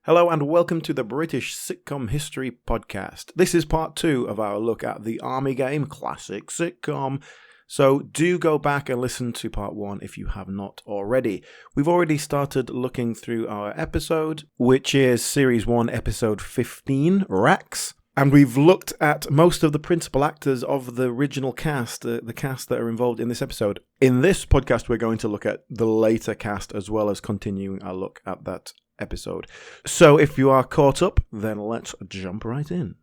Hello and welcome to the British Sitcom History Podcast. This is part 2 of our look at the Army Game classic sitcom. So do go back and listen to part 1 if you have not already. We've already started looking through our episode, which is Series 1, Episode 15, Rex. And we've looked at most of the principal actors of the original cast, the cast that are involved in this episode. In this podcast, we're going to look at the later cast as well as continuing our look at that episode. So if you are caught up, then let's jump right in.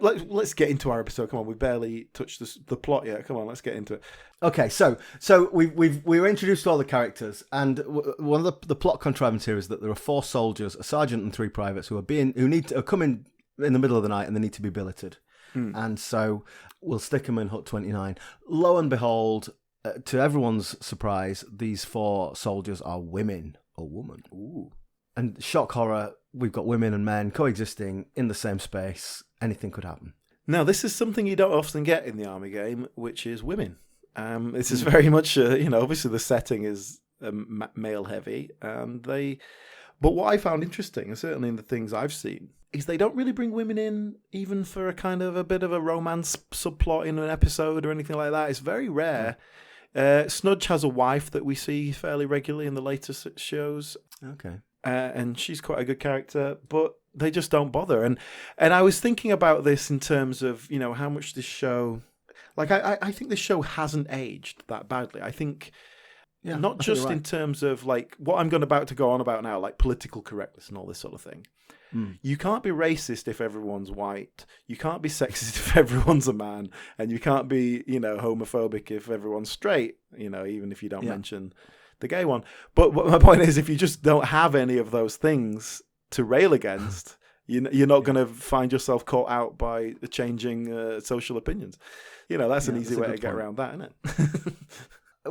Let's get into our episode. Come on, we barely touched the plot yet. Come on, let's get into it. Okay, so we were introduced to all the characters, and one of the plot contrivance here is that there are 4 soldiers, a sergeant and 3 privates who come in the middle of the night and they need to be billeted. And so we'll stick them in Hut 29. Lo and behold, to everyone's surprise, these 4 soldiers are women or woman. Ooh. And shock horror, we've got women and men coexisting in the same space. Anything could happen. Now, this is something you don't often get in the Army Game, which is women. This is very much, obviously the setting is male heavy, but what I found interesting, and certainly in the things I've seen, is they don't really bring women in, even for a kind of a bit of a romance subplot in an episode or anything like that. It's very rare. Snudge has a wife that we see fairly regularly in the later shows. Okay. And she's quite a good character, but they just don't bother. And I was thinking about this in terms of, how much this show... Like, I think this show hasn't aged that badly. I think, not just in terms of, like, what I'm about to go on about now, like political correctness and all this sort of thing. You can't be racist if everyone's white. You can't be sexist if everyone's a man. And you can't be, homophobic if everyone's straight, even if you don't mention the gay one. But my point is, if you just don't have any of those things to rail against, you're not going to find yourself caught out by the changing social opinions. That's an easy way to get around that, isn't it?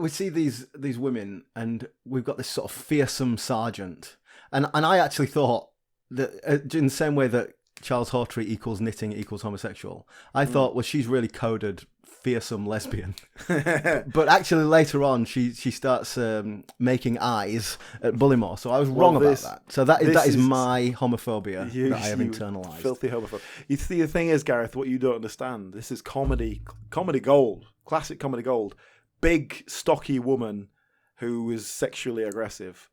We see these women, and we've got this sort of fearsome sergeant. And I actually thought that in the same way that Charles Hawtrey equals knitting equals homosexual, I thought, well, she's really coded fearsome lesbian. But actually later on she starts making eyes at Bullymore, so I was wrong about that. So that is my homophobia that I have internalized. Filthy homophobe. You see, the thing is, Gareth, what you don't understand, this is comedy gold, classic comedy gold. Big stocky woman who is sexually aggressive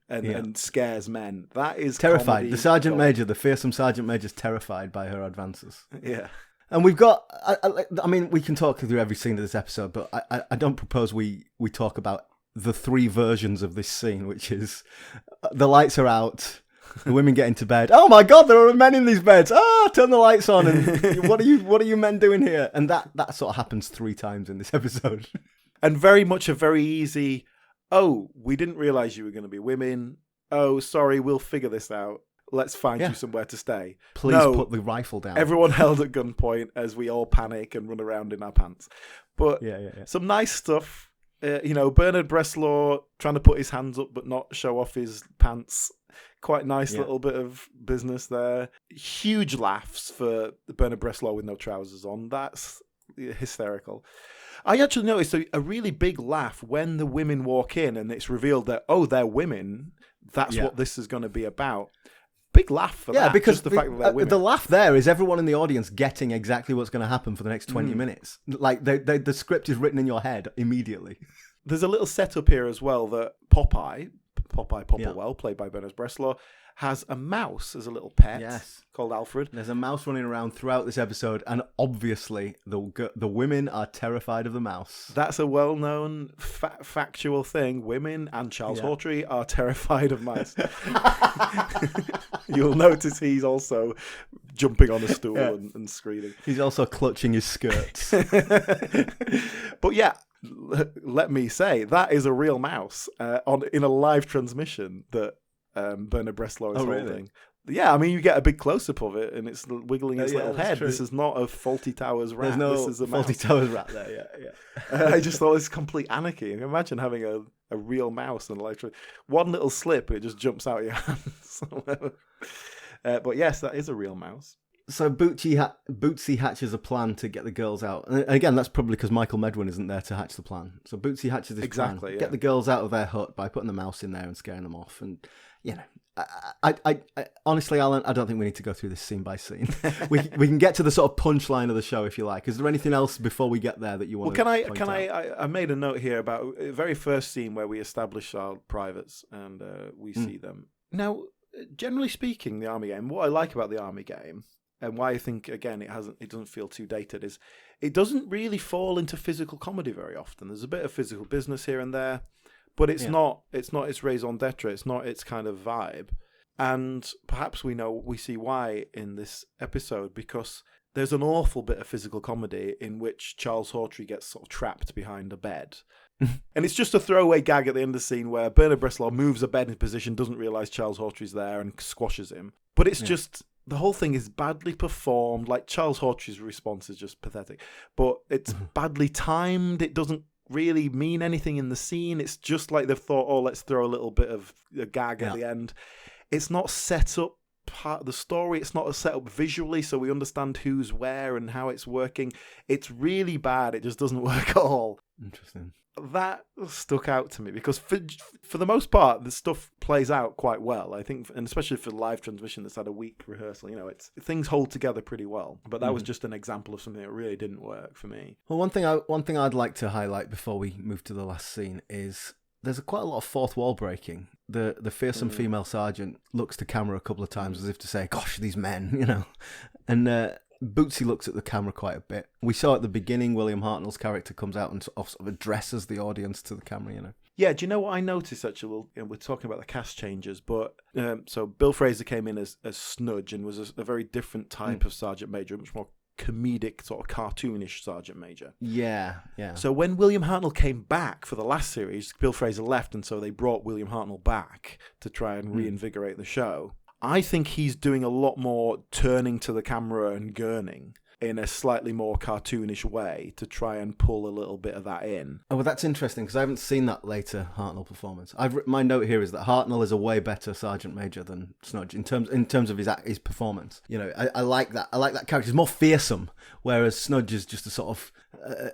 and scares men. That is terrified. The sergeant major, the fearsome sergeant major, is terrified by her advances. Yeah. And we've got, I mean, we can talk through every scene of this episode, but I don't propose we talk about the 3 versions of this scene, which is the lights are out, the women get into bed. Oh my God, there are men in these beds. Turn the lights on. And what are you men doing here? And that sort of happens 3 times in this episode. And very much a very easy, we didn't realize you were going to be women. Oh, sorry, we'll figure this out. Let's find you somewhere to stay. Please put the rifle down. Everyone held at gunpoint as we all panic and run around in our pants. But some nice stuff. Bernard Bresslaw trying to put his hands up but not show off his pants. Quite nice little bit of business there. Huge laughs for Bernard Bresslaw with no trousers on. That's hysterical. I actually noticed a really big laugh when the women walk in and it's revealed that, they're women. That's what this is going to be about. Big laugh for that. Yeah, because the fact that they're women. The laugh there is everyone in the audience getting exactly what's going to happen for the next 20 minutes. Like, the script is written in your head immediately. There's a little setup here as well that Popeye Popplewell, played by Bernard Bresslaw, has a mouse as a little pet called Alfred. There's a mouse running around throughout this episode, and obviously the women are terrified of the mouse. That's a well-known factual thing. Women and Charles Hawtrey are terrified of mice. You'll notice he's also jumping on a stool and screaming. He's also clutching his skirts. But let me say, that is a real mouse in a live transmission that Bernard Bresslaw is holding. Really? Yeah, I mean, you get a big close-up of it, and it's wiggling its little head. True. This is not a Faulty Towers rat. This is a Faulty mouse. Towers rat there, I just thought it was complete anarchy. Imagine having a real mouse and electric. One little slip, and it just jumps out of your hands. But yes, that is a real mouse. So Bootsy hatches a plan to get the girls out. And again, that's probably because Michael Medwin isn't there to hatch the plan. So Bootsy hatches this plan, get the girls out of their hut by putting the mouse in there and scaring them off. And, you know, I honestly, Alan, I don't think we need to go through this scene by scene. we can get to the sort of punchline of the show if you like. Is there anything else before we get there that you want to point out? I made a note here about the very first scene where we establish our privates and we see them. Now, generally speaking, the Army game, what I like about the Army game, and why I think, again, it doesn't feel too dated, is it doesn't really fall into physical comedy very often. There's a bit of physical business here and there, but it's not its raison d'etre. It's not its kind of vibe. And perhaps we see why in this episode, because there's an awful bit of physical comedy in which Charles Hawtrey gets sort of trapped behind a bed. And it's just a throwaway gag at the end of the scene where Bernard Bresslaw moves a bed in position, doesn't realise Charles Hawtrey's there and squashes him. But it's just... The whole thing is badly performed. Like, Charles Hawtrey's response is just pathetic. But it's badly timed. It doesn't really mean anything in the scene. It's just like they've thought, oh, let's throw a little bit of a gag at the end. It's not set up part of the story. It's not set up visually so we understand who's where and how it's working. It's really bad. It just doesn't work at all. Interesting. That stuck out to me because for the most part the stuff plays out quite well, I think, and especially for live transmission that's had a week rehearsal, you know, things hold together pretty well. But that was just an example of something that really didn't work for me. Well, one thing I'd like to highlight before we move to the last scene is there's quite a lot of fourth wall breaking. The fearsome female sergeant looks to camera a couple of times as if to say, gosh, these men, you know. And Bootsy looks at the camera quite a bit. We saw at the beginning William Hartnell's character comes out and sort of addresses the audience to the camera, you know. Yeah, do you know what I noticed, actually? We're talking about the cast changes, but so Bill Fraser came in as Snudge and was a very different type of Sergeant Major, much more comedic, sort of cartoonish Sergeant Major. Yeah. So when William Hartnell came back for the last series, Bill Fraser left, and so they brought William Hartnell back to try and reinvigorate the show. I think he's doing a lot more turning to the camera and gurning in a slightly more cartoonish way to try and pull a little bit of that in. Oh, well, that's interesting because I haven't seen that later Hartnell performance. My note here is that Hartnell is a way better Sergeant Major than Snudge in terms of his performance. You know, I like that. I like that character. He's more fearsome, whereas Snudge is just a sort of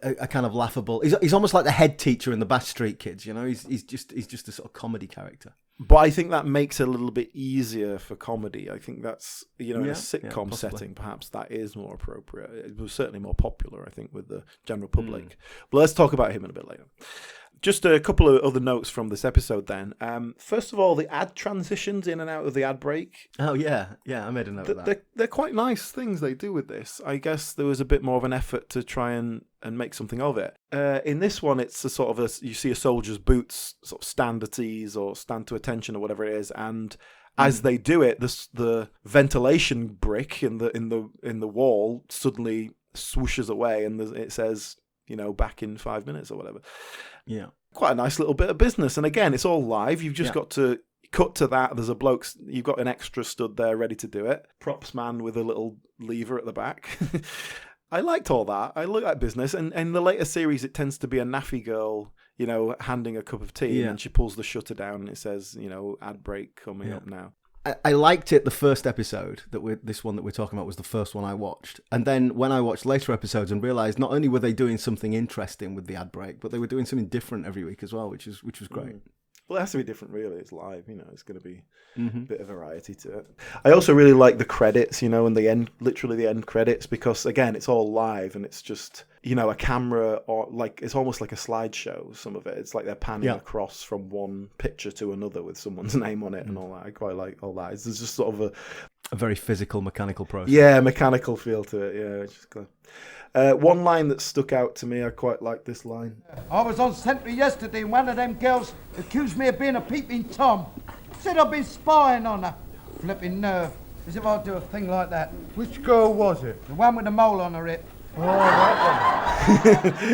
a kind of laughable. He's almost like the head teacher in the Bash Street Kids. You know, he's just a sort of comedy character. But I think that makes it a little bit easier for comedy. I think that's, you know, in a sitcom setting, perhaps that is more appropriate. It was certainly more popular, I think, with the general public. But let's talk about him in a bit later. Just a couple of other notes from this episode then. First of all, the ad transitions in and out of the ad break. Oh, yeah. Yeah, I made a note of that. They're quite nice things they do with this. I guess there was a bit more of an effort to try and make something of it. In this one, it's a sort of you see a soldier's boots sort of stand at ease or stand to attention or whatever it is, and as they do it, the ventilation brick in the wall suddenly swooshes away, and it says, you know, back in 5 minutes or whatever. Yeah. Quite a nice little bit of business. And again, it's all live. You've just got to cut to that. There's a bloke, you've got an extra stood there ready to do it. Props man with a little lever at the back. I liked all that. I look at business. And in the later series, it tends to be a naffy girl, you know, handing a cup of tea. And she pulls the shutter down and it says, you know, ad break coming up now. I liked it the first episode this one that we're talking about was the first one I watched. And then when I watched later episodes and realised not only were they doing something interesting with the ad break, but they were doing something different every week as well, which was great. Well, it has to be different, really. It's live, you know. It's going to be a bit of variety to it. I also really like the credits, you know, and literally the end credits, because again, it's all live and it's just, you know, a camera or like it's almost like a slideshow. Some of it, it's like they're panning across from one picture to another with someone's name on it and all that. I quite like all that. It's just sort of a very physical, mechanical process. Yeah, mechanical feel to it. Yeah, which is cool. One line that stuck out to me, I quite like this line. I was on sentry yesterday and one of them girls accused me of being a peeping Tom. Said I'd been spying on her. Flipping nerve. As if I'd do a thing like that. Which girl was it? The one with the mole on her hip. Oh, that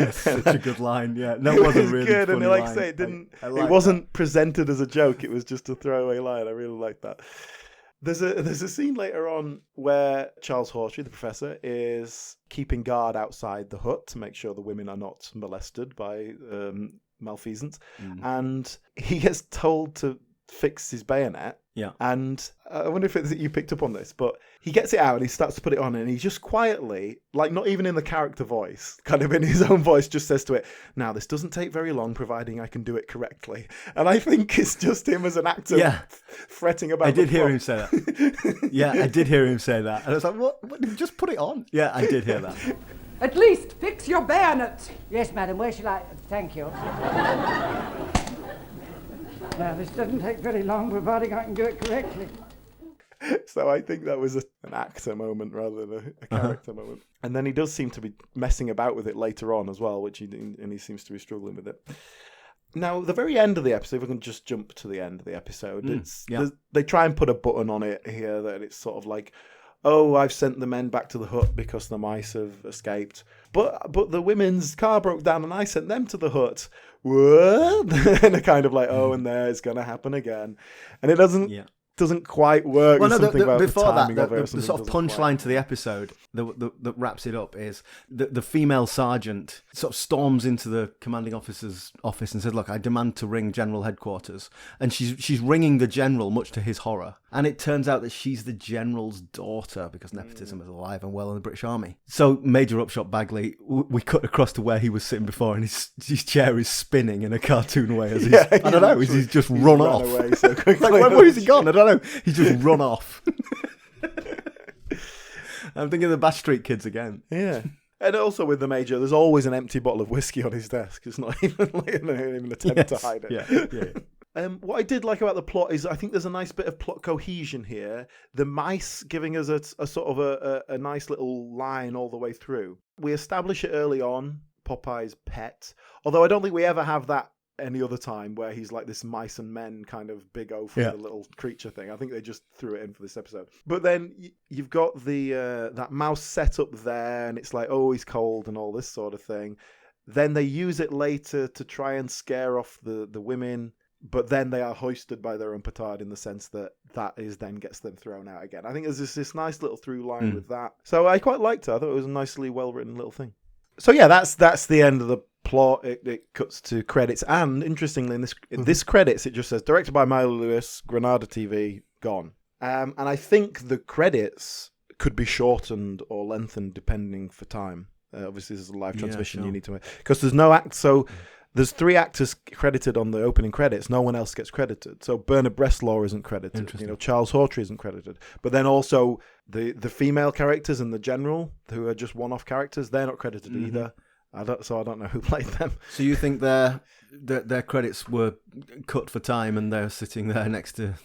one. Such a good line, yeah. No, it wasn't really good, funny and like line. I say, it it wasn't presented as a joke. It was just a throwaway line. I really like that. There's a scene later on where Charles Hawtrey, the professor, is keeping guard outside the hut to make sure the women are not molested by malfeasance, and he gets told to fix his bayonet. Yeah. And I wonder if you picked up on this, but he gets it out and he starts to put it on, and he just quietly, like not even in the character voice, kind of in his own voice, just says to it, "Now, this doesn't take very long, providing I can do it correctly." And I think it's just him as an actor fretting about I did hear him say that. Yeah, I did hear him say that. And I was like, what? Just put it on. Yeah, I did hear that. At least fix your bayonet. Yes, madam, where shall I... Thank you. Now, this doesn't take very long, providing I can do it correctly. So I think that was an actor moment rather than a character moment. And then he does seem to be messing about with it later on as well, and he seems to be struggling with it. Now, the very end of the episode, if we can just jump to the end of the episode, they try and put a button on it here that it's sort of like, oh, I've sent the men back to the hut because the mice have escaped. But the women's car broke down and I sent them to the hut. What? And they're kind of like, oh, and there it's going to happen again. And it doesn't quite work. Well, no, something about before the timing that, of it. the sort of punchline to the episode that wraps it up is the female sergeant sort of storms into the commanding officer's office and says, "Look, I demand to ring General Headquarters." And she's ringing the general, much to his horror. And it turns out that she's the general's daughter because nepotism is alive and well in the British Army. So Major Upshot Bagley, we cut across to where he was sitting before, and his chair is spinning in a cartoon way as he's, I don't know, he's just run off. Away so quickly. Like, where is he gone? I don't know. He's just run off. I'm thinking of the Bash Street Kids again. Yeah. And also with the Major, there's always an empty bottle of whiskey on his desk. It's not even an attempt to hide it. Yeah. What I did like about the plot is I think there's a nice bit of plot cohesion here. The mice giving us a sort of a nice little line all the way through. We establish it early on, Popeye's pet. Although I don't think we ever have that any other time where he's like this mice and men kind of big O for the little creature thing. I think they just threw it in for this episode. But then you've got the that mouse set up there, and it's like, oh, he's cold and all this sort of thing. Then they use it later to try and scare off the women. But then they are hoisted by their own petard in the sense that is then gets them thrown out again. I think there's this nice little through line with that. So I quite liked it. I thought it was a nicely well-written little thing. So yeah, that's the end of the plot. It cuts to credits. And interestingly, in this credits, it just says, directed by Milo Lewis, Granada TV, gone. And I think the credits could be shortened or lengthened depending for time. Obviously, this is a live transmission. You need to... Because there's no act... So... There's 3 actors credited on the opening credits. No one else gets credited. So Bernard Bresslaw isn't credited. Charles Hawtrey isn't credited. But then also the female characters and the general, who are just one-off characters, they're not credited either. I don't know who played them. So you think their credits were cut for time and they're sitting there next to...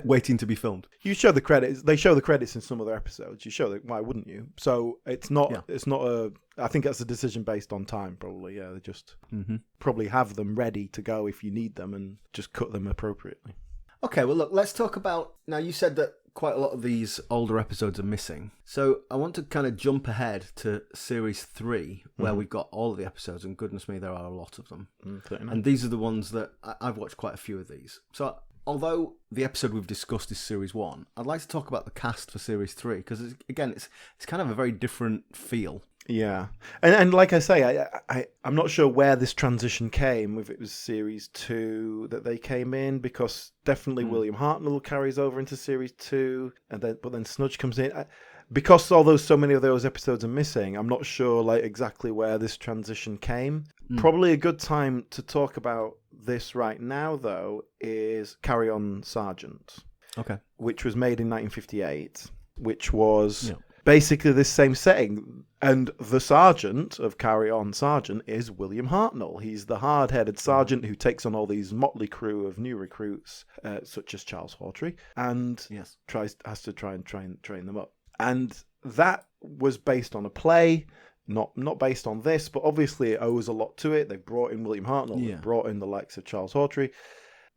waiting to be filmed. You show the credits. They show the credits in some other episodes. You show that. Why wouldn't you? So it's not. Yeah. It's not a. I think that's a decision based on time. Probably. Yeah. They just probably have them ready to go if you need them and just cut them appropriately. Okay. Well, look. Let's talk about. Now you said that quite a lot of these older episodes are missing. So I want to kind of jump ahead to series 3, where we've got all of the episodes, and goodness me, there are a lot of them. And these are the ones that I've watched quite a few of these. So. Although the episode we've discussed is Series 1, I'd like to talk about the cast for Series 3, because, again, it's kind of a very different feel. Yeah. And like I say, I'm not sure where this transition came, if it was Series 2 that they came in, because definitely William Hartnell carries over into Series 2, but then Snudge comes in. Because although so many of those episodes are missing, I'm not sure exactly where this transition came. Probably a good time to talk about this right now, though, is Carry On Sergeant. Okay. Which was made in 1958, which was basically this same setting. And the sergeant of Carry On Sergeant is William Hartnell. He's the hard-headed sergeant who takes on all these motley crew of new recruits, such as Charles Hawtrey, and has to try and train them up. And that was based on a play, not based on this, but obviously it owes a lot to it. They've brought in William Hartnell, they've brought in the likes of Charles Hawtrey.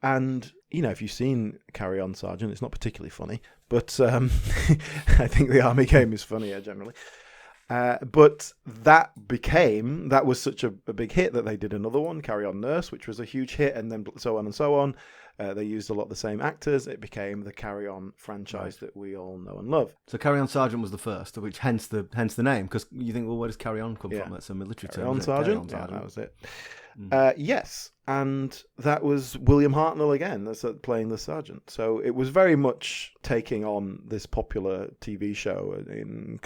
And, if you've seen Carry On Sergeant, it's not particularly funny, but I think the Army game is funnier generally. But that was such a big hit that they did another one, Carry On Nurse, which was a huge hit, and then so on and so on. They used a lot of the same actors. It became the Carry On franchise that we all know and love. So Carry On Sergeant was the first, which hence the name, because you think, well, where does Carry On come from? That's a military term. Carry On Sergeant, that was it. Yes, and that was William Hartnell again, that's playing the sergeant. So it was very much taking on this popular TV show in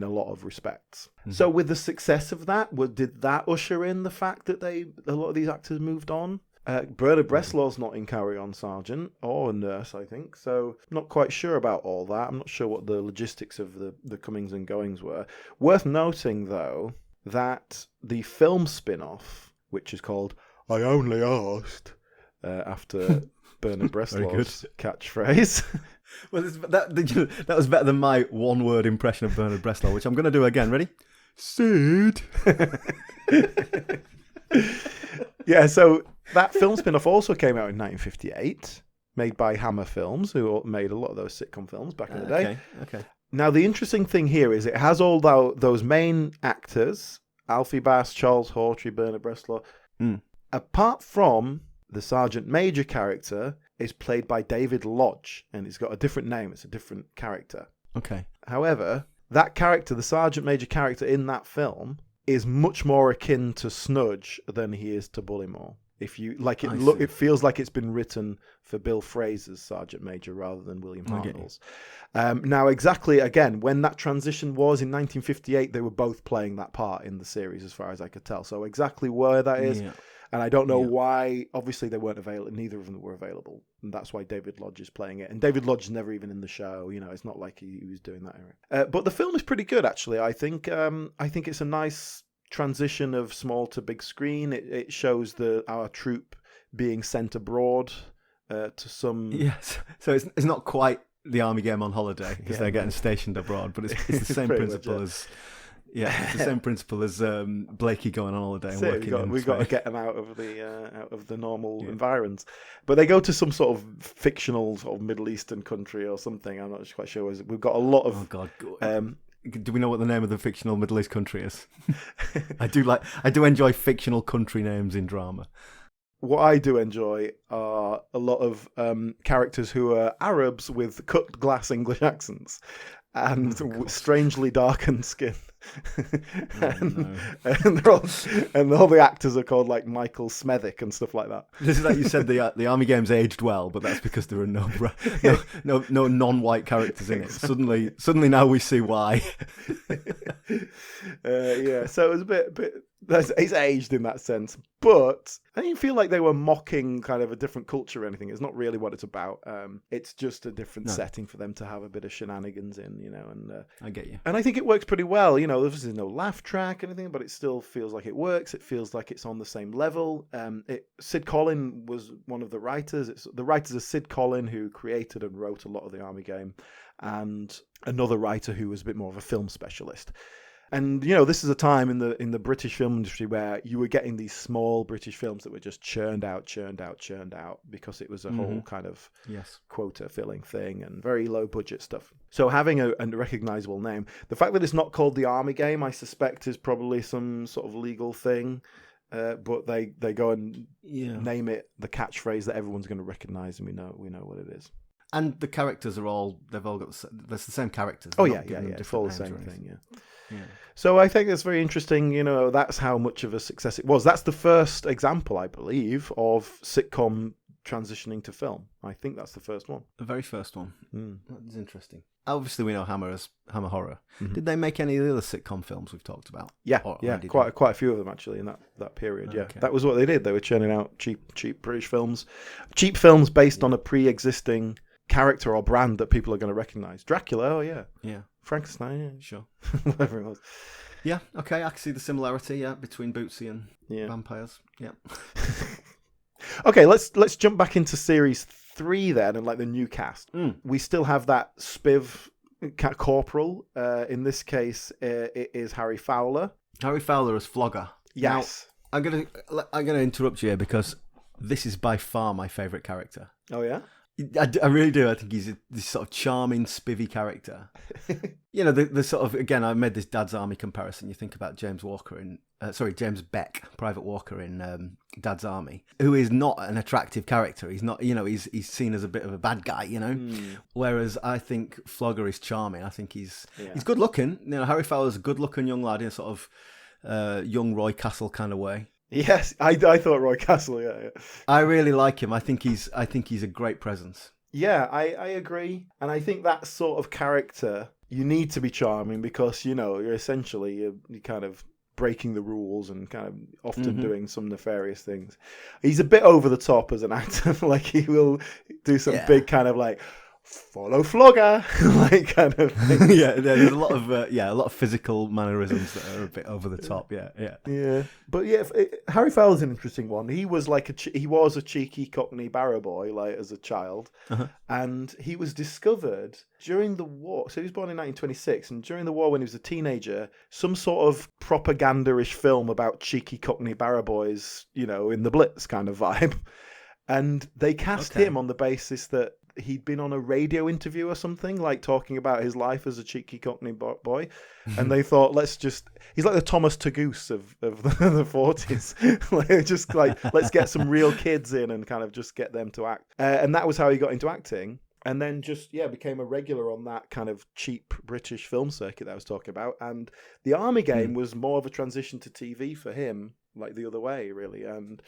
a lot of respects. So with the success of that, did that usher in the fact that a lot of these actors moved on? Bernard Breslau's not in Carry On Sergeant, or Nurse, I think, so not quite sure about all that. I'm not sure what the logistics of the comings and goings were. Worth noting, though, that the film spin-off, which is called I Only Asked, after Bernard Breslau's catchphrase. Well, that was better than my one-word impression of Bernard Breslau, which I'm going to do again. Ready? Sid. Yeah, so that film spin-off also came out in 1958, made by Hammer Films, who made a lot of those sitcom films back in the day. Okay. Now, the interesting thing here is it has all those main actors, Alfie Bass, Charles Hawtrey, Bernard Breslau. Apart from the Sergeant Major character is played by David Lodge, and it's got a different name. It's a different character. Okay. However, that character, the Sergeant Major character in that film, is much more akin to Snudge than he is to Bullymore. If you like it feels like it's been written for Bill Fraser's Sergeant Major rather than William Hartnell's. Now, exactly, again, when that transition was in 1958, they were both playing that part in the series, as far as I could tell. So exactly where that is, and I don't know why. Obviously, they weren't available. Neither of them were available, and that's why David Lodge is playing it. And David Lodge is never even in the show. You know, it's not like he was doing that era. But the film is pretty good, actually. I think it's a nice transition of small to big screen. It shows our troop being sent abroad to some. Yes, so it's not quite the army game on holiday because they're getting stationed abroad, but it's the same principle as. Yeah, it's the same principle as Blakey going on holiday and working. We've got to get them out of the normal environs, but they go to some sort of fictional sort of Middle Eastern country or something. I'm not quite sure. We've got a lot of. Oh God. Do we know what the name of the fictional Middle East country is? I do enjoy fictional country names in drama. What I do enjoy are a lot of characters who are Arabs with cut glass English accents and strangely darkened skin. And all the actors are called like Michael Smethwick and stuff like that. This is like you said, the army game's aged well, but that's because there are no non-white characters in it. Suddenly now we see why. So it was a bit. It's aged in that sense, but I didn't feel like they were mocking kind of a different culture or anything. It's not really what it's about. It's just a different setting for them to have a bit of shenanigans in, you know. And I get you. And I think it works pretty well. You know, there's no laugh track or anything, but it still feels like it works. It feels like it's on the same level. Sid Collin was one of the writers. The writers are Sid Collin, who created and wrote a lot of the Army game, and another writer who was a bit more of a film specialist. And, you know, this is a time in the British film industry where you were getting these small British films that were just churned out because it was a whole kind of quota filling thing and very low budget stuff. So having a recognizable name, the fact that it's not called the Army Game, I suspect is probably some sort of legal thing. But they go and name it the catchphrase that everyone's going to recognize, and we know what it is. And the characters they've all got that's the same characters. Oh yeah. It's all the same thing. Yeah. So I think it's very interesting. You know, that's how much of a success it was. That's the first example, I believe, of sitcom transitioning to film. I think that's the first one. The very first one. That's interesting. Obviously, we know Hammer as Hammer Horror. Did they make any of the other sitcom films we've talked about? Yeah, quite a few of them actually in that period. Yeah, that was what they did. They were churning out cheap British films, cheap films based on a pre-existing character or brand that people are going to recognize. Dracula, Frankenstein, sure, whatever it was. Yeah, okay, I can see the similarity between Bootsy and vampires. Yeah. Okay, let's jump back into series 3 then, and like the new cast. We still have that Spiv corporal. In this case, it is Harry Fowler. Harry Fowler as Flogger. Yes. Now, I'm gonna interrupt you here because this is by far my favourite character. Oh yeah. I really do. I think he's this sort of charming, spivvy character. You know, the sort of, again, I made this Dad's Army comparison. You think about James Beck, Private Walker in Dad's Army, who is not an attractive character. He's not, you know, he's seen as a bit of a bad guy, you know. Whereas I think Flogger is charming. I think he's good looking. You know, Harry Fowler's a good looking young lad in a sort of young Roy Castle kind of way. Yes, I thought Roy Castle. Yeah. I really like him. I think he's a great presence. Yeah, I agree. And I think that sort of character, you need to be charming because, you're essentially, you're kind of breaking the rules and kind of often doing some nefarious things. He's a bit over the top as an actor. Like, he will do some big kind of like, follow flogger, like kind of thing. Yeah, there's a lot of physical mannerisms that are a bit over the top. Yeah. But yeah, Harry Fowler's an interesting one. He was he was a cheeky Cockney barrow boy, like as a child, and he was discovered during the war. So he was born in 1926, and during the war, when he was a teenager, some sort of propaganda-ish film about cheeky Cockney barrow boys, in the Blitz kind of vibe, and they cast him on the basis that he'd been on a radio interview or something, like talking about his life as a cheeky Cockney boy, and they thought, he's like the Thomas Tagoose of the 40s. Let's get some real kids in and kind of just get them to act. And that was how he got into acting. And then became a regular on that kind of cheap British film circuit that I was talking about. And The Army Game was more of a transition to TV for him, like the other way, really. And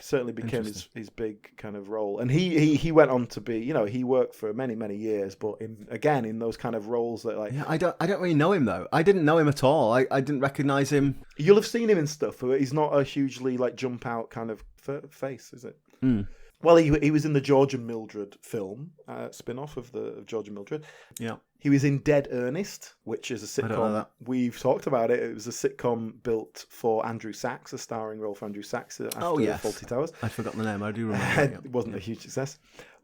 certainly became his big kind of role, and he went on to be, he worked for many years, but in those kind of roles that I don't really know him though. I didn't know him at all. I didn't recognize him. You'll have seen him in stuff, but he's not a hugely jump out kind of face, is it? Well, he was in the George and Mildred film, spin-off of George and Mildred. Yeah. He was in Dead Earnest, which is a I don't know sitcom. that. We've talked about it. It was a sitcom built for Andrew Sachs, a starring role for Andrew Sachs after Fawlty Towers. I'd forgotten the name. I do remember. It wasn't a huge success.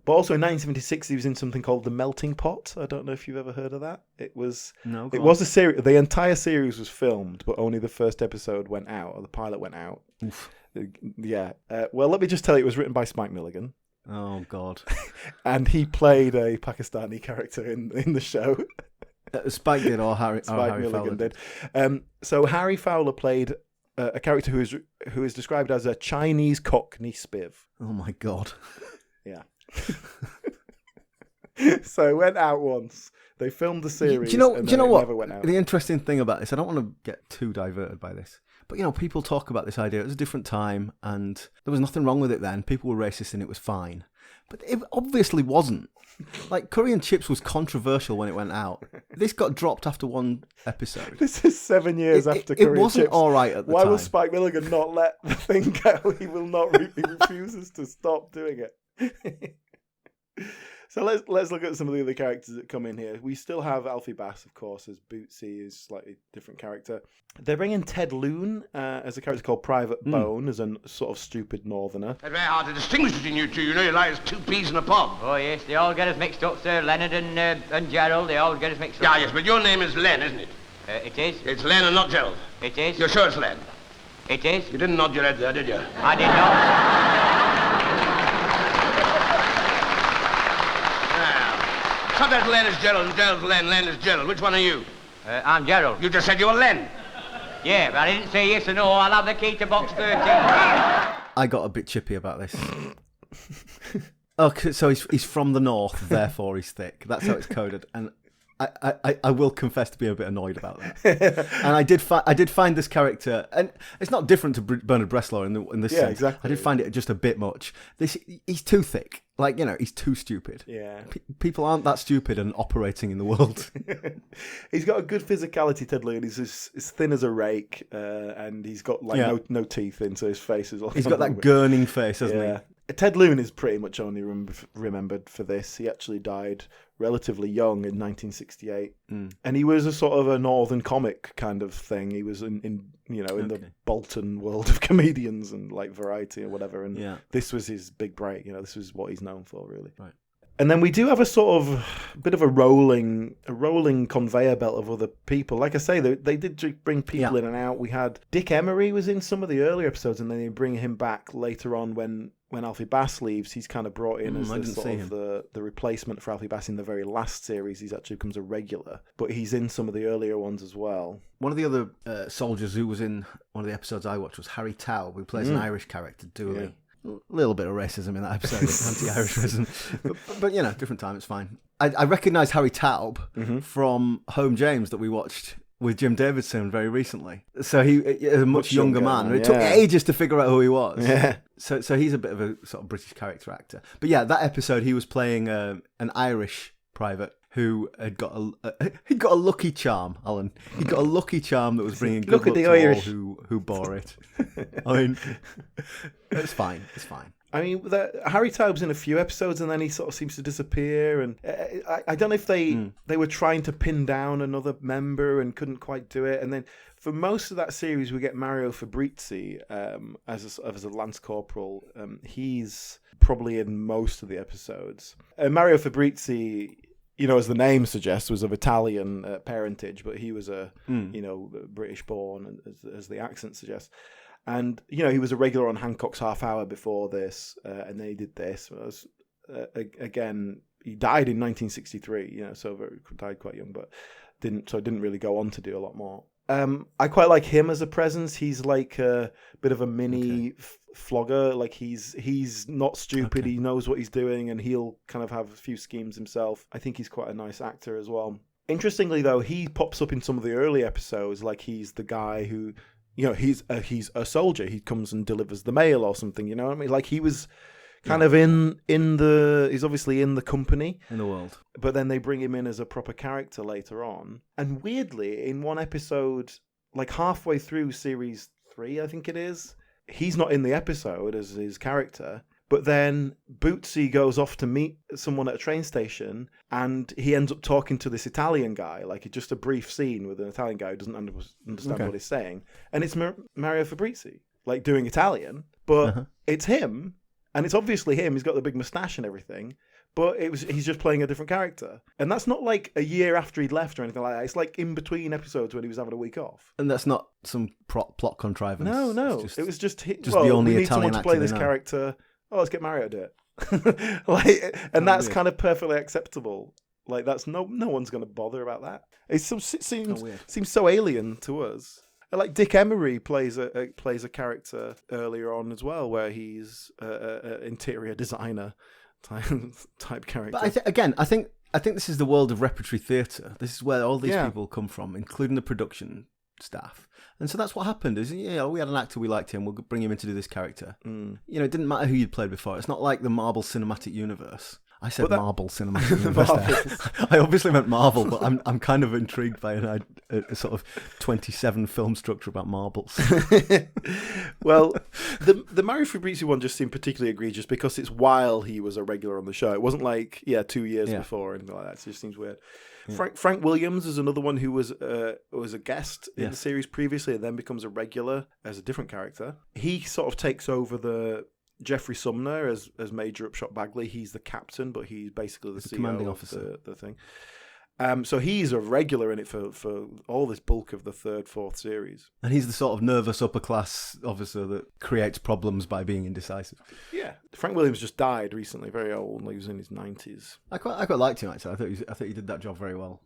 But also in 1976, he was in something called The Melting Pot. I don't know if you've ever heard of that. It was a series. The entire series was filmed, but only the first episode went out, or the pilot went out. Oof. Yeah. Well, let me just tell you, it was written by Spike Milligan. Oh, God. And he played a Pakistani character in the show. Spike did, or Harry Milligan Fowler did. So Harry Fowler played a character who is described as a Chinese Cockney spiv. Oh, my God. Yeah. So it went out once. They filmed the series. Do you know what? Never went out. The interesting thing about this, I don't want to get too diverted by this, but people talk about this idea. It was a different time, and there was nothing wrong with it then. People were racist, and it was fine. But it obviously wasn't. Like, Curry and Chips was controversial when it went out. This got dropped after one episode. This is 7 years after Curry and Chips. It wasn't all right at the time. Why will Spike Milligan not let the thing go? He will not. He refuses to stop doing it. So let's look at some of the other characters that come in here. We still have Alfie Bass, of course, as Bootsy, who's a slightly different character. They're bringing Ted Loon as a character called Private Bone, as a sort of stupid northerner. It's very hard to distinguish between you two. You're like as two peas in a pod. Oh, yes, they all get us mixed up, sir. Leonard and Gerald, they all get us mixed up. Yeah, yes, but your name is Len, isn't it? It is. It's Len and not Gerald. It is. You're sure it's Len? It is. You didn't nod your head there, did you? I did not. Cut that Len is Gerald and Gerald's Len is Gerald. Which one are you? I'm Gerald. You just said you were Len. Yeah, but I didn't say yes or no. I'll have the key to box 13. I got a bit chippy about this. Okay, so he's from the north, therefore he's thick. That's how it's coded, and I will confess to being a bit annoyed about that. And I did find this character, and it's not different to Bernard Bresslaw in this sense. Exactly. I did find it just a bit much. He's too thick. Like, he's too stupid. Yeah. People aren't that stupid and operating in the world. He's got a good physicality, Ted Loon. He's as thin as a rake, and he's got no teeth in, so his face is all. He's got that gurning face, hasn't he? Ted Loon is pretty much only remembered for this. He actually died relatively young in 1968, and he was a sort of a northern comic kind of thing. He was in the Bolton world of comedians and like Variety or whatever, and this was his big break. This was what he's known for, really. Right. And then we do have a sort of bit of a rolling conveyor belt of other people. Like I say, they did bring people in and out. We had Dick Emery was in some of the earlier episodes, and then they bring him back later on when Alfie Bass leaves. He's kind of brought in as the replacement for Alfie Bass in the very last series. He's actually becomes a regular, but he's in some of the earlier ones as well. One of the other soldiers who was in one of the episodes I watched was Harry Taub, who plays an Irish character, Dooley. Yeah. A little bit of racism in that episode, anti-Irishism. But different time, it's fine. I recognised Harry Taub from Home James that we watched with Jim Davidson very recently. So he a much younger man. It took yeah. ages to figure out who he was. Yeah. So he's a bit of a sort of British character actor. But yeah, that episode he was playing an Irish private who had got a lucky charm, Alan. He got a lucky charm that was bringing good Look at luck the to Irish. all who bore it. I mean, it's fine. It's fine. I mean, Harry Taub's in a few episodes, and then he sort of seems to disappear. And I don't know if they were trying to pin down another member and couldn't quite do it. And then for most of that series, we get Mario Fabrizi as a Lance Corporal. He's probably in most of the episodes. Mario Fabrizi, you know, as the name suggests, was of Italian parentage, but he was British born, as the accent suggests. And, you know, he was a regular on Hancock's Half Hour before this, and then he did this. Again, he died in 1963, you know, died quite young, but didn't really go on to do a lot more. I quite like him as a presence. He's like a bit of a mini flogger. Like he's not stupid. He knows what he's doing, and he'll kind of have a few schemes himself. I think he's quite a nice actor as well. Interestingly, though, he pops up in some of the early episodes, like he's the guy who, you know, he's a soldier. He comes and delivers the mail or something. You know what I mean? Like he was kind of he's obviously in the company, in the world. But then they bring him in as a proper character later on. And weirdly, in one episode, like halfway through series 3, I think it is, he's not in the episode as his character. But then Bootsy goes off to meet someone at a train station, and he ends up talking to this Italian guy, like just a brief scene with an Italian guy who doesn't understand what he's saying. And it's Mario Fabrizi, like doing Italian, but it's him, and it's obviously him. He's got the big moustache and everything, but he's just playing a different character. And that's not like a year after he'd left or anything like that. It's like in between episodes when he was having a week off. And that's not some plot contrivance. No. It's It was just the only we need Italian someone to actor play they this know. character. Oh, let's get Mario to do it. That's kind of perfectly acceptable. Like that's no one's going to bother about that. It seems so alien to us. Like Dick Emery plays a character earlier on as well, where he's an interior designer type character. But I think this is the world of repertory theatre. This is where all these people come from, including the production staff. And so that's what happened. Is we had an actor, we liked him, we'll bring him in to do this character. You know, it didn't matter who you'd played before. It's not like the Marvel Cinematic Universe. I said Marvel Cinematic Universe. I obviously meant Marvel, but I'm kind of intrigued by a sort of 27 film structure about marbles. Well, the Mario Fabrizi one just seemed particularly egregious because it's while he was a regular on the show. It wasn't like 2 years before or anything like that. It just seems weird. Yeah. Frank Williams is another one who was a guest in the series previously and then becomes a regular as a different character. He sort of takes over the Jeffrey Sumner as Major Upshot Bagley. He's the captain, but he's basically the CEO commanding of officer. The thing. So he's a regular in it for all this bulk of the 3rd, 4th series. And he's the sort of nervous upper class officer that creates problems by being indecisive. Yeah. Frank Williams just died recently, very old. He was in his 90s. I quite liked him, actually. I thought he did that job very well.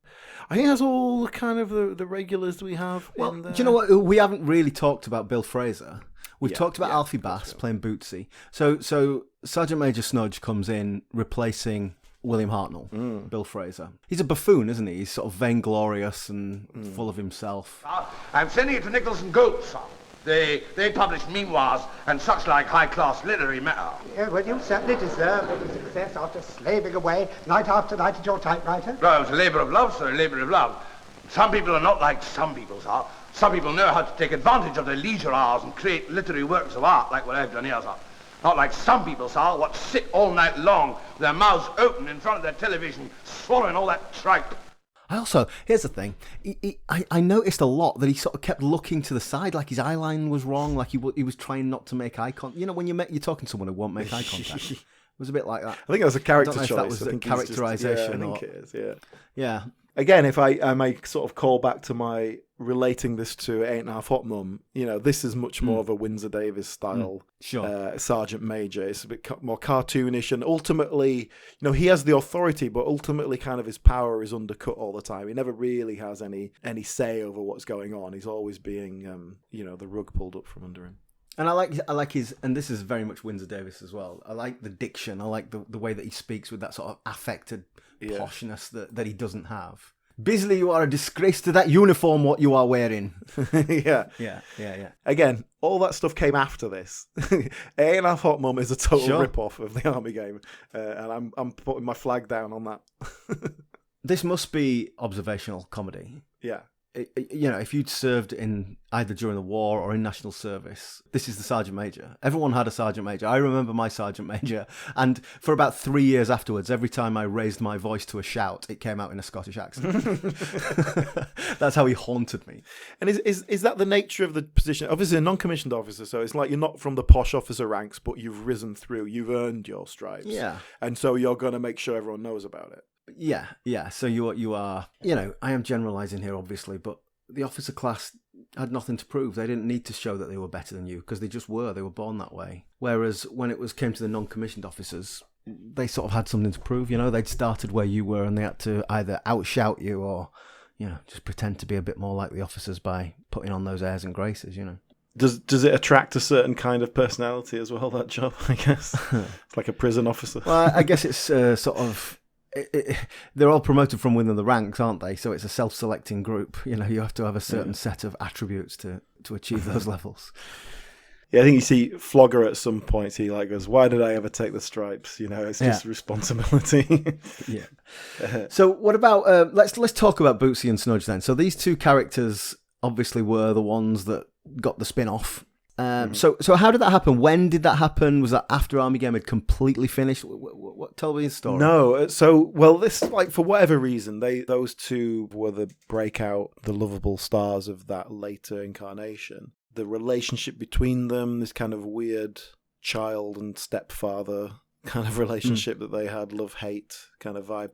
I think that's all kind of the regulars we have in there. Do you know what? We haven't really talked about Bill Fraser. We've talked about Alfie Bass playing Bootsy. So Sergeant Major Snudge comes in replacing William Hartnell, Bill Fraser. He's a buffoon, isn't he? He's sort of vainglorious and full of himself. I'm sending it to Nichols and Gould, sir. They publish memoirs and such like high-class literary matter. Yeah, well, you certainly deserve the success after slaving away night after night at your typewriter. Well, it's a labour of love, sir, a labour of love. Some people are not like some people, sir. Some people know how to take advantage of their leisure hours and create literary works of art like what I've done here, sir. Not like some people, sir, what sit all night long with their mouths open in front of their television, swallowing all that tripe. Here's the thing. I noticed a lot that he sort of kept looking to the side, like his eye line was wrong, like he was trying not to make eye contact. You know, when you're talking to someone who won't make eye contact. It was a bit like that. I think that was a character choice. That was a characterization. I think it is, yeah. Again, if I may sort of call back to my relating this to 8.5 Hot Mum, you know, this is much more of a Windsor Davis style Sergeant Major. It's a bit more cartoonish, and ultimately, you know, he has the authority, but ultimately kind of his power is undercut all the time. He never really has any say over what's going on. He's always being, the rug pulled up from under him. And I like his, and this is very much Windsor Davis as well. I like the diction. I like the way that he speaks with that sort of affected poshness that he doesn't have. Bisley, you are a disgrace to that uniform, what you are wearing. Yeah. Again, all that stuff came after this. A and a Half Hot Mum is a total Sure. rip-off of the Army game, and I'm putting my flag down on that. This must be observational comedy. Yeah. You know, if you'd served in either during the war or in national service, this is the Sergeant Major. Everyone had a Sergeant Major. I remember my Sergeant Major, and for about 3 years afterwards, every time I raised my voice to a shout, it came out in a Scottish accent. That's how he haunted me. And is that the nature of the position? Obviously, a non-commissioned officer, so it's like you're not from the posh officer ranks, but you've risen through, you've earned your stripes. Yeah. And so you're going to make sure everyone knows about it. Yeah. So you are, you know, I am generalising here, obviously, but the officer class had nothing to prove. They didn't need to show that they were better than you because they just were. They were born that way. Whereas when it came to the non-commissioned officers, they sort of had something to prove. You know, they'd started where you were, and they had to either outshout you or, you know, just pretend to be a bit more like the officers by putting on those airs and graces. You know. Does it attract a certain kind of personality as well? That job, I guess, it's like a prison officer. Well, I guess it's sort of. They're all promoted from within the ranks, aren't they? So it's a self-selecting group. You know, you have to have a certain set of attributes to achieve those levels. Yeah, I think you see Flogger at some point. He like goes, "Why did I ever take the stripes?" You know, it's just responsibility. Yeah. So what about let's talk about Bootsy and Snudge then. So these two characters obviously were the ones that got the spin-off. So how did that happen? When did that happen? Was that after Army Game had completely finished? Tell me the story. No, this like for whatever reason those two were the breakout, the lovable stars of that later incarnation. The relationship between them, this kind of weird child and stepfather kind of relationship that they had, love-hate kind of vibe.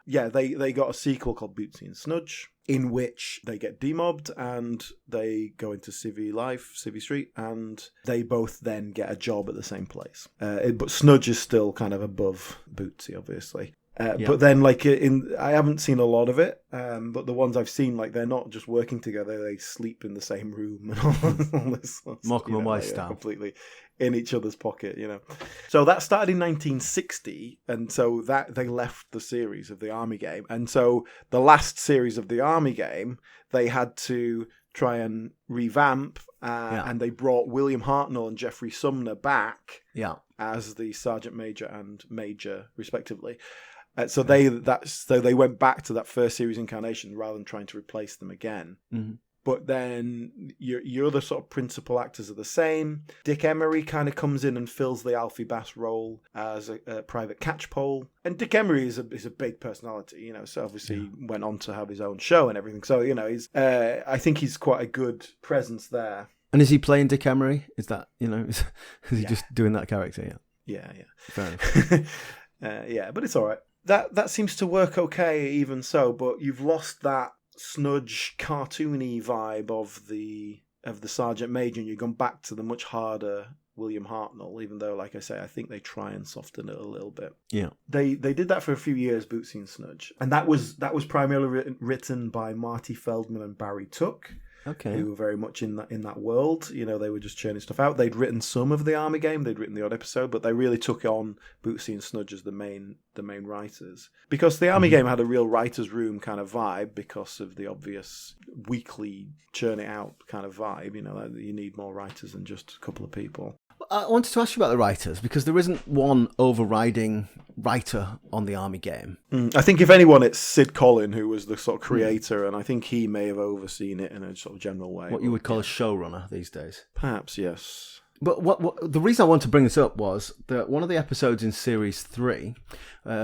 Yeah, they got a sequel called Bootsy and Snudge, in which they get demobbed and they go into Civvy Street, and they both then get a job at the same place. But Snudge is still kind of above Bootsy, obviously. But then, like, I haven't seen a lot of it, but the ones I've seen, like, they're not just working together; they sleep in the same room and all this sort of Morecambe and Wise style, completely in each other's pocket, you know. So that started in 1960, and so that they left the series of the Army Game, and so the last series of the Army Game, they had to try and revamp, and they brought William Hartnell and Jeffrey Sumner back as the Sergeant Major and Major, respectively. So they went back to that first series incarnation rather than trying to replace them again. Mm-hmm. But then your other sort of principal actors are the same. Dick Emery kind of comes in and fills the Alfie Bass role as a Private Catchpole. And Dick Emery is a big personality, you know. So obviously went on to have his own show and everything. So you know, I think he's quite a good presence there. And is he playing Dick Emery? Is that, you know, is he just doing that character? Yeah. Fair enough. Yeah, but it's all right. That seems to work okay, even so. But you've lost that Snudge cartoony vibe of the Sergeant Major, and you've gone back to the much harder William Hartnell. Even though, like I say, I think they try and soften it a little bit. Yeah, they did that for a few years, Bootsy and Snudge, and that was primarily written by Marty Feldman and Barry Tuck. Okay. Who were very much in that world. You know, they were just churning stuff out. They'd written some of the Army Game, they'd written the odd episode, but they really took on Bootsy and Snudge as the main writers. Because the Army Game had a real writer's room kind of vibe because of the obvious weekly churn it out kind of vibe. You know, you need more writers than just a couple of people. I wanted to ask you about the writers, because there isn't one overriding writer on the Army Game. I think if anyone, it's Sid Collin, who was the sort of creator, and I think he may have overseen it in a sort of general way. What you would call a showrunner these days. Perhaps, yes. But what the reason I wanted to bring this up was that one of the episodes in Series 3,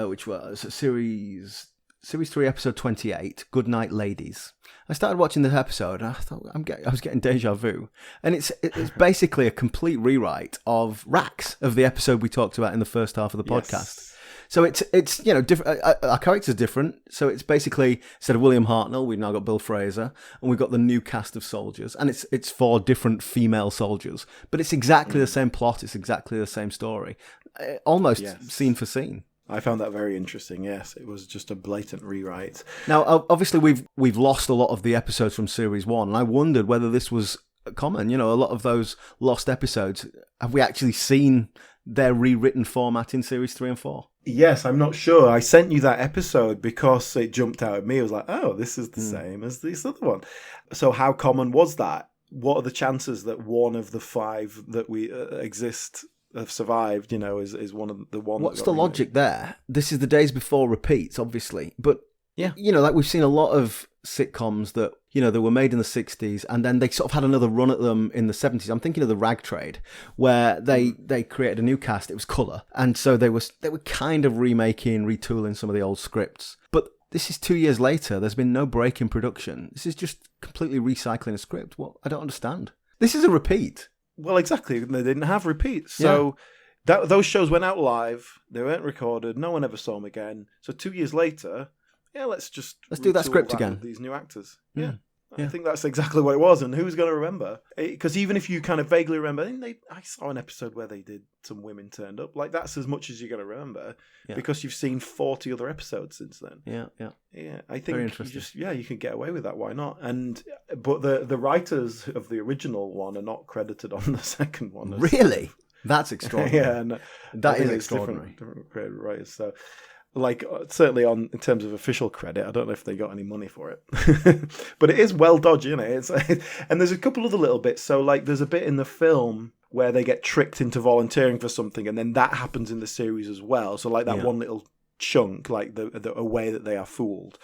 which was Series 3, Episode 28, Goodnight Ladies. I started watching this episode and I thought I was getting deja vu, and it's basically a complete rewrite of Rax, of the episode we talked about in the first half of the podcast. So it's you know, different. Our characters are different. So it's basically, instead of William Hartnell, we've now got Bill Fraser, and we've got the new cast of soldiers, and it's 4 different female soldiers, but it's exactly the same plot. It's exactly the same story, almost scene for scene. I found that very interesting. Yes, it was just a blatant rewrite. Now, obviously, we've lost a lot of the episodes from Series 1, and I wondered whether this was common. You know, a lot of those lost episodes, have we actually seen their rewritten format in Series 3 and 4? Yes, I'm not sure. I sent you that episode because it jumped out at me. I was like, oh, this is the same as this other one. So how common was that? What are the chances that one of the 5 that we exist have survived, is one of the one? What's the logic there? This is the days before repeats, obviously. But, yeah, like we've seen a lot of sitcoms that, they were made in the 60s and then they sort of had another run at them in the 70s. I'm thinking of the Rag Trade, where they created a new cast. It was colour. And so they were kind of remaking, retooling some of the old scripts. But this is 2 years later. There's been no break in production. This is just completely recycling a script. What? I don't understand. This is a repeat. Well, exactly. They didn't have repeats. So those shows went out live. They weren't recorded. No one ever saw them again. So 2 years later, let's do that script again with these new actors. Yeah. I think that's exactly what it was. And who's going to remember? Because even if you kind of vaguely remember, I saw an episode where they did some women turned up. Like, that's as much as you're going to remember because you've seen 40 other episodes since then. Yeah. I think you can get away with that. Why not? But the writers of the original one are not credited on the second one. Really? That's extraordinary. That is extraordinary. Different creative writers. So, certainly in terms of official credit, I don't know if they got any money for it, but it is well dodgy, isn't it? And there's a couple other little bits. So, there's a bit in the film where they get tricked into volunteering for something, and then that happens in the series as well. So, that one little chunk, the way that they are fooled,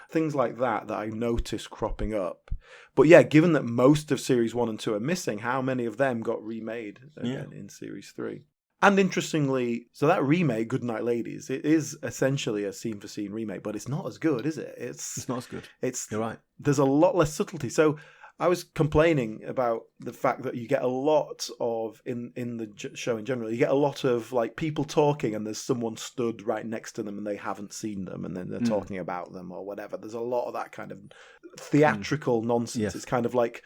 things like that I noticed cropping up. But yeah, given that most of series 1 and 2 are missing, how many of them got remade again in series 3? And interestingly, so that remake, Goodnight Ladies, it is essentially a scene-for-scene remake, but it's not as good, is it? It's not as good. You're right. There's a lot less subtlety. So I was complaining about the fact that you get a lot of, in the show in general, you get a lot of people talking and there's someone stood right next to them and they haven't seen them and then they're talking about them or whatever. There's a lot of that kind of theatrical nonsense. Yes. It's kind of like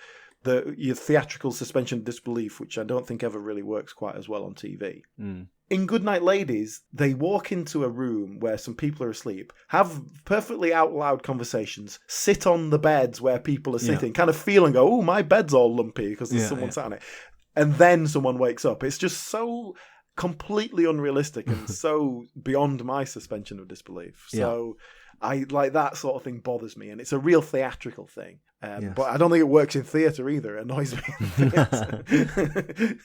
your theatrical suspension of disbelief, which I don't think ever really works quite as well on TV. In Goodnight Ladies, they walk into a room where some people are asleep, have perfectly out loud conversations, sit on the beds where people are sitting, kind of feel and go, oh, my bed's all lumpy because there's someone sat on it. And then someone wakes up. It's just so completely unrealistic and so beyond my suspension of disbelief. So I that sort of thing bothers me, and it's a real theatrical thing. But I don't think it works in theatre either. It annoys me in theatre.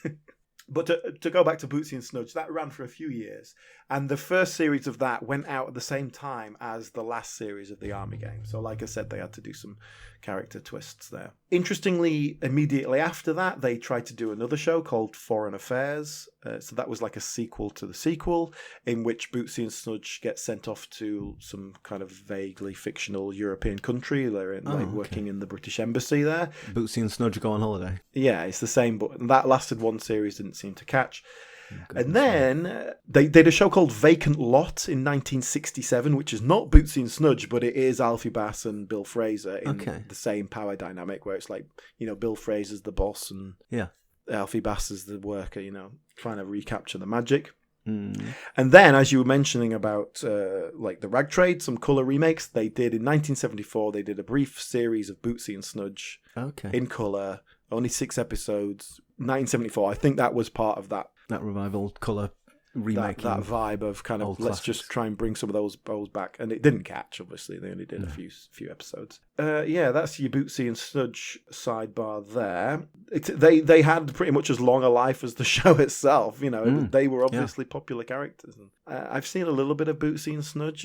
But to go back to Bootsy and Snudge, that ran for a few years. And the first series of that went out at the same time as the last series of the Army game. So like I said, they had to do some character twists there. Interestingly, immediately after that, they tried to do another show called Foreign Affairs. So that was like a sequel to the sequel, in which Bootsy and Snudge get sent off to some kind of vaguely fictional European country. They're working in the British Embassy there. Bootsy and Snudge go on holiday. Yeah, it's the same, but that lasted one series, didn't seem to catch. And then they did a show called Vacant Lot in 1967, which is not Bootsy and Snudge, but it is Alfie Bass and Bill Fraser in the same power dynamic, where it's like, Bill Fraser's the boss and Alfie Bass is the worker, trying to recapture the magic. And then, as you were mentioning about the Rag Trade, some colour remakes, they did in 1974, they did a brief series of Bootsy and Snudge in colour, only 6 episodes, 1974. I think that was part of that revival colour remaking. That vibe of kind of let's just try and bring some of those back. And it didn't catch, obviously. They only did a few episodes. That's your Bootsy and Snudge sidebar there. They had pretty much as long a life as the show itself. They were obviously popular characters. And, I've seen a little bit of Bootsy and Snudge.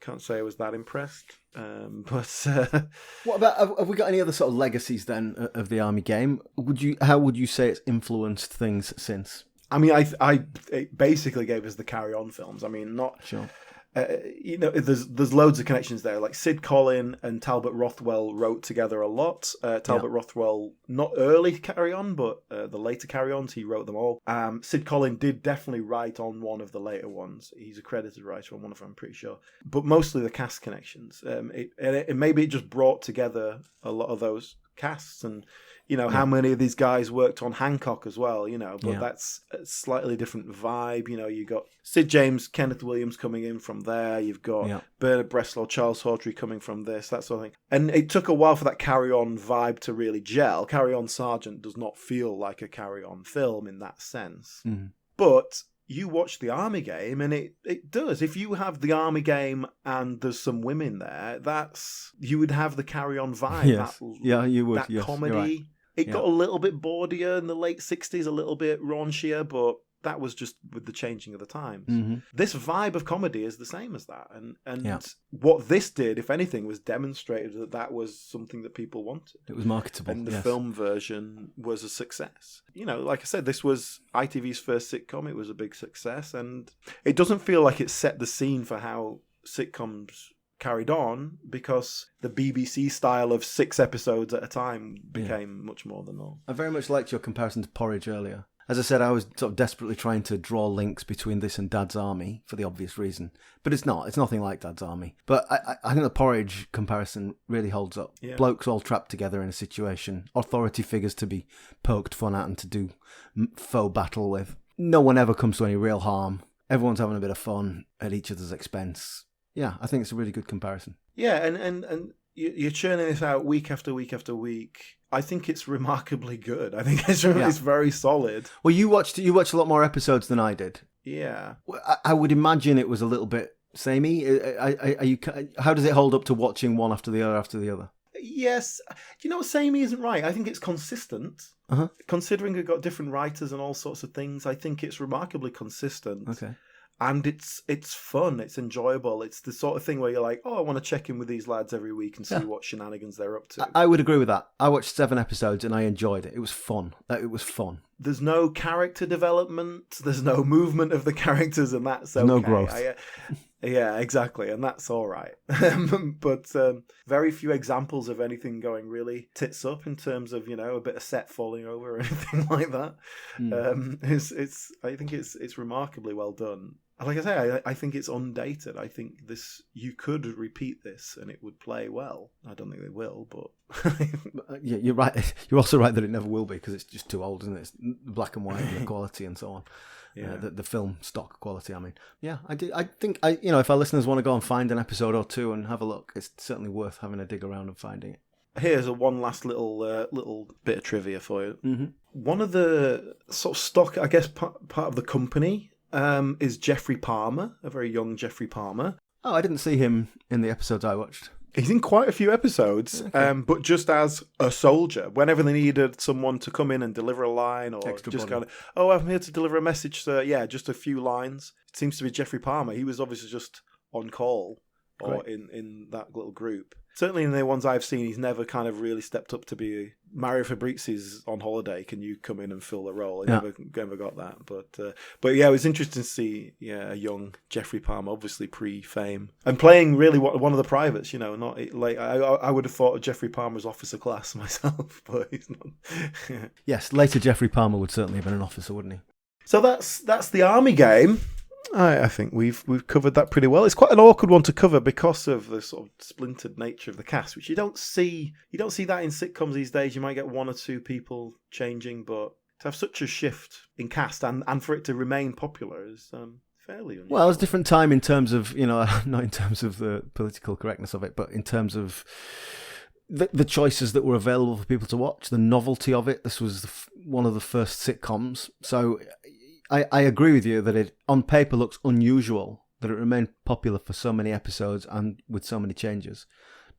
Can't say I was that impressed. But what about, have we got any other sort of legacies then of the Army game? How would you say it's influenced things since? I mean, it basically gave us the Carry On films. I mean, not sure. There's loads of connections there. Like Sid Collin and Talbot Rothwell wrote together a lot. Talbot Rothwell, not early Carry On, but the later Carry Ons, he wrote them all. Sid Collin did definitely write on one of the later ones. He's a credited writer on one of them, I'm pretty sure. But mostly the cast connections. Maybe it just brought together a lot of those casts and. How many of these guys worked on Hancock as well, but that's a slightly different vibe. You got Sid James, Kenneth Williams coming in from there. You've got Bernard Bresslaw, Charles Hawtrey coming from this, that sort of thing. And it took a while for that Carry On vibe to really gel. Carry On Sergeant does not feel like a Carry On film in that sense. Mm-hmm. But you watch the Army Game, and it does. If you have the Army Game and there's some women there, you would have the Carry On vibe. Yes. You would. That yes, comedy. you're right. It got a little bit bawdier in the late 60s, a little bit raunchier, but that was just with the changing of the times. Mm-hmm. This vibe of comedy is the same as that. And what this did, if anything, was demonstrated that was something that people wanted. It was marketable. And the film version was a success. Like I said, this was ITV's first sitcom. It was a big success. And it doesn't feel like it set the scene for how sitcoms carried on, because the BBC style of 6 episodes at a time became much more the norm. I very much liked your comparison to Porridge earlier. As I said, I was sort of desperately trying to draw links between this and Dad's Army for the obvious reason. But it's not. It's nothing like Dad's Army. But I think the Porridge comparison really holds up. Yeah. Blokes all trapped together in a situation. Authority figures to be poked fun at and to do faux battle with. No one ever comes to any real harm. Everyone's having a bit of fun at each other's expense. Yeah, I think it's a really good comparison. Yeah, and you're churning this out week after week after week. I think it's remarkably good. I think it's very solid. Well, you watched a lot more episodes than I did. Yeah. I would imagine it was a little bit samey. How does it hold up to watching one after the other? Yes. Samey isn't right. I think it's consistent. Uh-huh. Considering we've got different writers and all sorts of things, I think it's remarkably consistent. Okay. And it's fun, it's enjoyable. It's the sort of thing where you're like, I want to check in with these lads every week and see what shenanigans they're up to. I would agree with that. I watched 7 episodes and I enjoyed it. It was fun. There's no character development. There's no movement of the characters, and that's okay. No growth. Yeah, exactly, and that's all right. But very few examples of anything going really tits up in terms of a bit of set falling over or anything like that. I think it's remarkably well done. Like I say, I think it's undated. I think you could repeat this and it would play well. I don't think they will, but yeah, you're right. You're also right that it never will be, because it's just too old, isn't it? It's black and white, the quality and so on. Yeah, the film stock quality. I mean, yeah, I think if our listeners want to go and find an episode or two and have a look, it's certainly worth having a dig around and finding it. Here's one last little bit of trivia for you. Mm-hmm. One of the sort of stock, I guess, part of the company is Jeffrey Palmer, a very young Jeffrey Palmer. Oh, I didn't see him in the episodes I watched. He's in quite a few episodes, okay. But just as a soldier. Whenever they needed someone to come in and deliver a line, or extra just body. kind of, I'm here to deliver a message, sir. Yeah, just a few lines. It seems to be Jeffrey Palmer. He was obviously just on call or in that little group. Certainly in the ones I've seen, he's never kind of really stepped up to be Mario Fabrizi's on holiday. Can you come in and fill the role? He never got that. But yeah, it was interesting to see a young Jeffrey Palmer, obviously pre-fame, and playing really one of the privates. Not like I would have thought of Jeffrey Palmer's officer class myself, but he's not. Yes, later Jeffrey Palmer would certainly have been an officer, wouldn't he? So that's the Army Game. I think we've covered that pretty well. It's quite an awkward one to cover because of the sort of splintered nature of the cast, which you don't see. You don't see that in sitcoms these days. You might get 1 or 2 people changing, but to have such a shift in cast and for it to remain popular is fairly unusual. Well, it was a different time in terms of, not in terms of the political correctness of it, but in terms of the choices that were available for people to watch, the novelty of it. This was one of the first sitcoms, so I agree with you that it, on paper, looks unusual that it remained popular for so many episodes and with so many changes.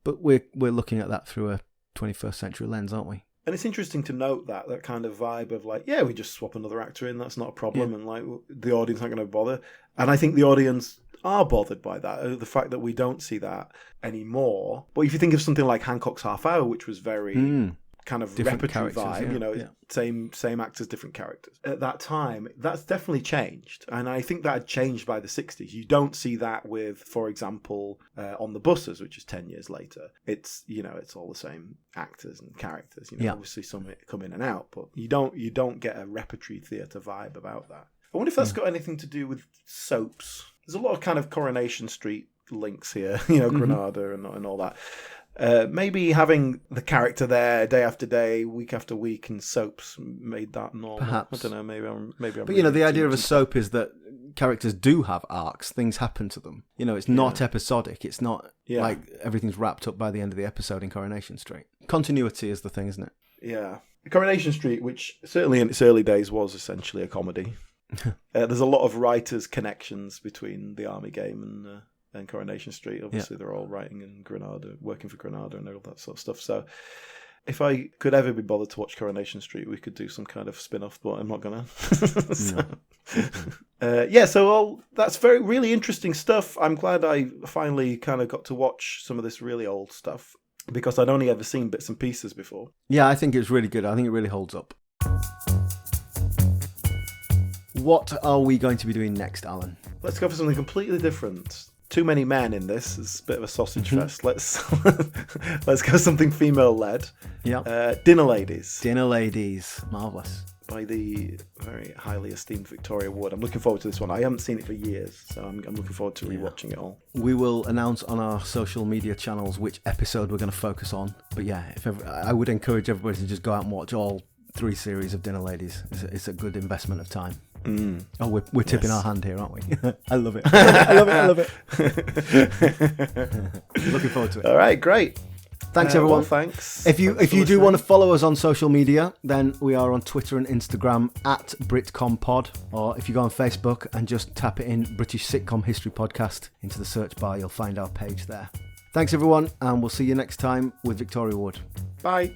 But we're looking at that through a 21st century lens, aren't we? And it's interesting to note that kind of vibe of like, we just swap another actor in, that's not a problem, and like the audience aren't going to bother. And I think the audience are bothered by that, the fact that we don't see that anymore. But if you think of something like Hancock's Half Hour, which was very kind of different repertory vibe, same actors, different characters. At that time, that's definitely changed, and I think that had changed by the 60s. You don't see that with, for example, On the Buses, which is 10 years later. It's it's all the same actors and characters. Obviously some come in and out, but you don't get a repertory theatre vibe about that. I wonder if that's got anything to do with soaps. There's a lot of kind of Coronation Street links here, Granada and all that. Maybe having the character there day after day, week after week in soaps made that normal. Perhaps. I don't know. Maybe I'm. But the idea of a soap is that characters do have arcs. Things happen to them. It's not episodic. It's not like everything's wrapped up by the end of the episode in Coronation Street. Continuity is the thing, isn't it? Yeah. Coronation Street, which certainly in its early days was essentially a comedy. There's a lot of writers' connections between the Army game and Coronation Street. Obviously, they're all writing in Granada, working for Granada and all that sort of stuff. So if I could ever be bothered to watch Coronation Street, we could do some kind of spin-off, but I'm not going to. So that's really interesting stuff. I'm glad I finally kind of got to watch some of this really old stuff, because I'd only ever seen bits and pieces before. Yeah, I think it's really good. I think it really holds up. What are we going to be doing next, Alan? Let's go for something completely different. Too many men in this. It's a bit of a sausage fest. Let's go something female-led. Yeah. Dinner Ladies. Dinner Ladies. Marvellous. By the very highly esteemed Victoria Wood. I'm looking forward to this one. I haven't seen it for years, so I'm looking forward to rewatching it all. We will announce on our social media channels which episode we're going to focus on. But yeah, I would encourage everybody to just go out and watch all 3 series of Dinner Ladies. It's a good investment of time. Oh, we're tipping our hand here, aren't we? I love it. I love it. Looking forward to it. All right, great. Thanks, everyone. Well, thanks. If you do want to follow us on social media, then we are on Twitter and Instagram at BritComPod. Or if you go on Facebook and just tap it in British Sitcom History Podcast into the search bar, you'll find our page there. Thanks, everyone, and we'll see you next time with Victoria Wood. Bye.